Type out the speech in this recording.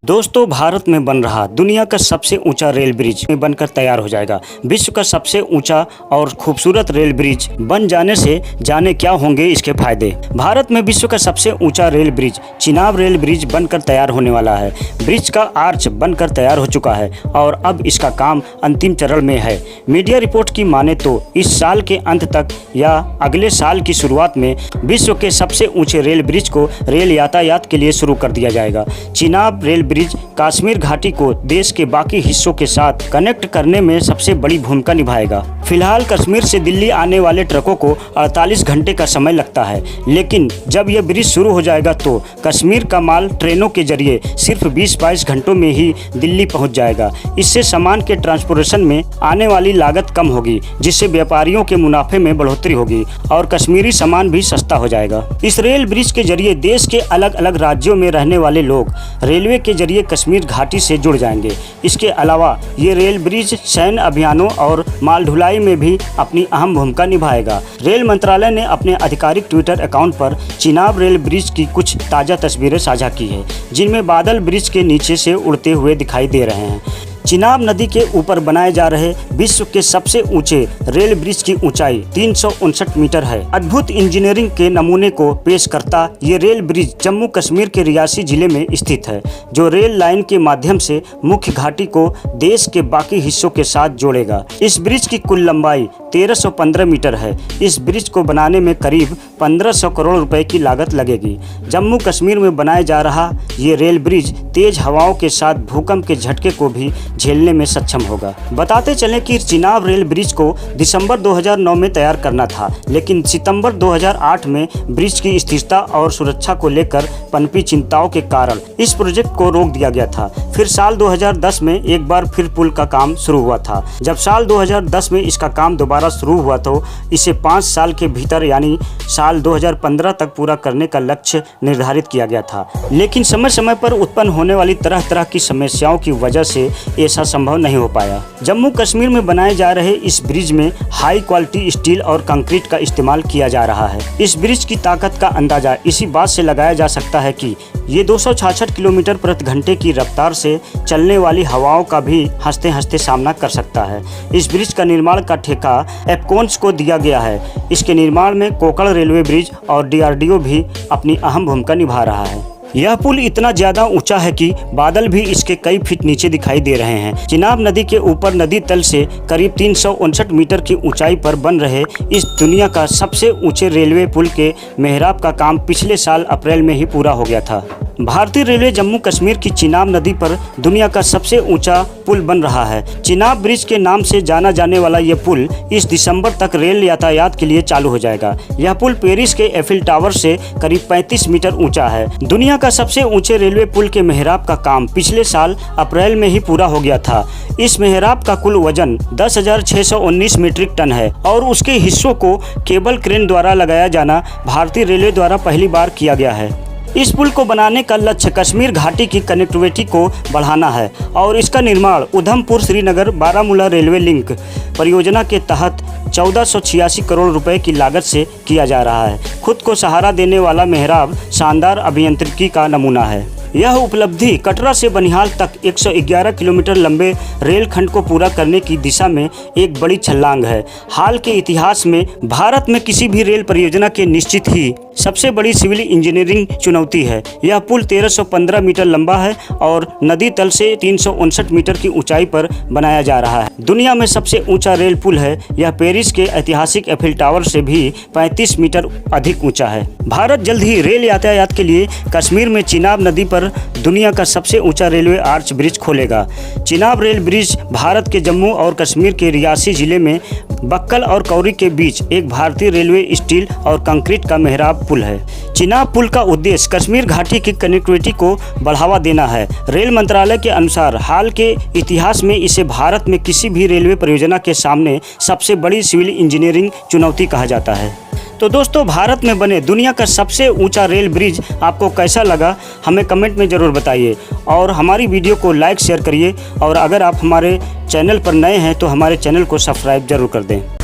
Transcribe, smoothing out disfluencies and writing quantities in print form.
दोस्तों, भारत में बन रहा दुनिया का सबसे ऊंचा रेल ब्रिज बनकर तैयार हो जाएगा। विश्व का सबसे ऊंचा और खूबसूरत रेल ब्रिज बन जाने से जाने क्या होंगे इसके फायदे। भारत में विश्व का सबसे ऊंचा rail bridge Chenab rail bridge बनकर तैयार होने वाला है। ब्रिज का आर्च बनकर तैयार हो चुका है और अब इसका काम अंतिम चरण में है। मीडिया रिपोर्ट की माने तो इस साल के अंत तक या अगले साल की शुरुआत में विश्व के सबसे ऊंचे रेल ब्रिज को रेल यातायात के लिए शुरू कर दिया जाएगा। चिनाब रेल ब्रिज कश्मीर घाटी को देश के बाकी हिस्सों के साथ कनेक्ट करने में सबसे बड़ी भूमिका निभाएगा। फिलहाल कश्मीर से दिल्ली आने वाले ट्रकों को 48 घंटे का समय लगता है, लेकिन जब यह ब्रिज शुरू हो जाएगा तो कश्मीर का माल ट्रेनों के जरिए सिर्फ 20-22 घंटों में ही दिल्ली पहुंच जाएगा। इससे सामान के ट्रांसपोर्टेशन में आने वाली लागत कम होगी, जिससे व्यापारियों के मुनाफे में बढ़ोतरी होगी और कश्मीरी सामान भी सस्ता हो जाएगा। इस रेल ब्रिज के जरिए देश के अलग अलग राज्यों में रहने वाले लोग रेलवे के जरिए कश्मीर घाटी से जुड़ जाएंगे। इसके अलावा ये रेल ब्रिज सैन्य अभियानों और माल ढुलाई में भी अपनी अहम भूमिका निभाएगा। रेल मंत्रालय ने अपने आधिकारिक ट्विटर अकाउंट पर चिनाब रेल ब्रिज की कुछ ताज़ा तस्वीरें साझा की है, जिनमें बादल ब्रिज के नीचे से उड़ते हुए दिखाई दे रहे हैं। चिनाब नदी के ऊपर बनाए जा रहे विश्व के सबसे ऊंचे रेल ब्रिज की ऊंचाई 359 मीटर है। अद्भुत इंजीनियरिंग के नमूने को पेश करता ये रेल ब्रिज जम्मू कश्मीर के रियासी जिले में स्थित है, जो रेल लाइन के माध्यम से मुख्य घाटी को देश के बाकी हिस्सों के साथ जोड़ेगा। इस ब्रिज की कुल लंबाई 1315 मीटर है। इस ब्रिज को बनाने में करीब 1500 करोड़ रुपए की लागत लगेगी। जम्मू कश्मीर में बनाया जा रहा ये रेल ब्रिज तेज हवाओं के साथ भूकंप के झटके को भी झेलने में सक्षम होगा। बताते चलें कि चिनाब रेल ब्रिज को दिसंबर 2009 में तैयार करना था, लेकिन सितंबर 2008 में ब्रिज की स्थिरता और सुरक्षा को लेकर पनपी चिंताओं के कारण इस प्रोजेक्ट को रोक दिया गया था। फिर साल 2010 में एक बार फिर पुल का काम शुरू हुआ था। जब साल 2010 में इसका काम दोबारा शुरू हुआ तो इसे 5 साल के भीतर यानी साल 2015 तक पूरा करने का लक्ष्य निर्धारित किया गया था, लेकिन समय समय पर उत्पन्न होने वाली तरह तरह की समस्याओं की वजह से ऐसा संभव नहीं हो पाया। जम्मू कश्मीर में बनाए जा रहे इस ब्रिज में हाई क्वालिटी स्टील और कंक्रीट का इस्तेमाल किया जा रहा है। इस ब्रिज की ताकत का अंदाजा इसी बात से लगाया जा सकता है कि ये 266 किलोमीटर प्रति घंटे की रफ्तार से चलने वाली हवाओं का भी हंसते हंसते सामना कर सकता है। इस ब्रिज का निर्माण का ठेका एपकोन्स को दिया गया है। इसके निर्माण में कोकण रेलवे ब्रिज और DRDO भी अपनी अहम भूमिका निभा रहा है। यह पुल इतना ज्यादा ऊंचा है कि बादल भी इसके कई फीट नीचे दिखाई दे रहे हैं। चिनाब नदी के ऊपर नदी तल से करीब 359 मीटर की ऊंचाई पर बन रहे इस दुनिया का सबसे ऊंचे रेलवे पुल के मेहराब का काम पिछले साल अप्रैल में ही पूरा हो गया था। भारतीय रेलवे जम्मू कश्मीर की चिनाब नदी पर दुनिया का सबसे ऊंचा पुल बन रहा है। चिनाब ब्रिज के नाम से जाना जाने वाला यह पुल इस दिसंबर तक रेल यातायात के लिए चालू हो जाएगा। यह पुल पेरिस के एफिल टावर से करीब 35 मीटर ऊंचा है। दुनिया का सबसे ऊंचे रेलवे पुल के मेहराब का काम पिछले साल अप्रैल में ही पूरा हो गया था। इस मेहराब का कुल वजन 10,619 मीट्रिक टन है और उसके हिस्सों को केबल क्रेन द्वारा लगाया जाना भारतीय रेलवे द्वारा पहली बार किया गया है। इस पुल को बनाने का लक्ष्य कश्मीर घाटी की कनेक्टिविटी को बढ़ाना है और इसका निर्माण उधमपुर श्रीनगर बारामूला रेलवे लिंक परियोजना के तहत 1486 करोड़ रुपए की लागत से किया जा रहा है। खुद को सहारा देने वाला मेहराब शानदार अभियांत्रिकी का नमूना है। यह उपलब्धि कटरा से बनिहाल तक 111 किलोमीटर लंबे रेलखंड को पूरा करने की दिशा में एक बड़ी छलांग है। हाल के इतिहास में भारत में किसी भी रेल परियोजना के निश्चित ही सबसे बड़ी सिविल इंजीनियरिंग चुनौती है। यह पुल 1315 मीटर लंबा है और नदी तल से 359 मीटर की ऊंचाई पर बनाया जा रहा है। दुनिया में सबसे ऊंचा रेल पुल है। यह पेरिस के ऐतिहासिक एफिल टावर से भी 35 मीटर अधिक ऊंचा है। भारत जल्द ही रेल यातायात के लिए कश्मीर में चिनाब नदी पर दुनिया का सबसे ऊंचा रेलवे आर्च ब्रिज खोलेगा। चिनाब रेल ब्रिज भारत के जम्मू और कश्मीर के रियासी जिले में बक्कल और कौरी के बीच एक भारतीय रेलवे स्टील और कंक्रीट का मेहराब पुल है। चिनाब पुल का उद्देश्य कश्मीर घाटी की कनेक्टिविटी को बढ़ावा देना है। रेल मंत्रालय के अनुसार हाल के इतिहास में इसे भारत में किसी भी रेलवे परियोजना के सामने सबसे बड़ी सिविल इंजीनियरिंग चुनौती कहा जाता है। तो दोस्तों, भारत में बने दुनिया का सबसे ऊंचा रेल ब्रिज आपको कैसा लगा हमें कमेंट में ज़रूर बताइए और हमारी वीडियो को लाइक शेयर करिए और अगर आप हमारे चैनल पर नए हैं तो हमारे चैनल को सब्सक्राइब जरूर कर दें।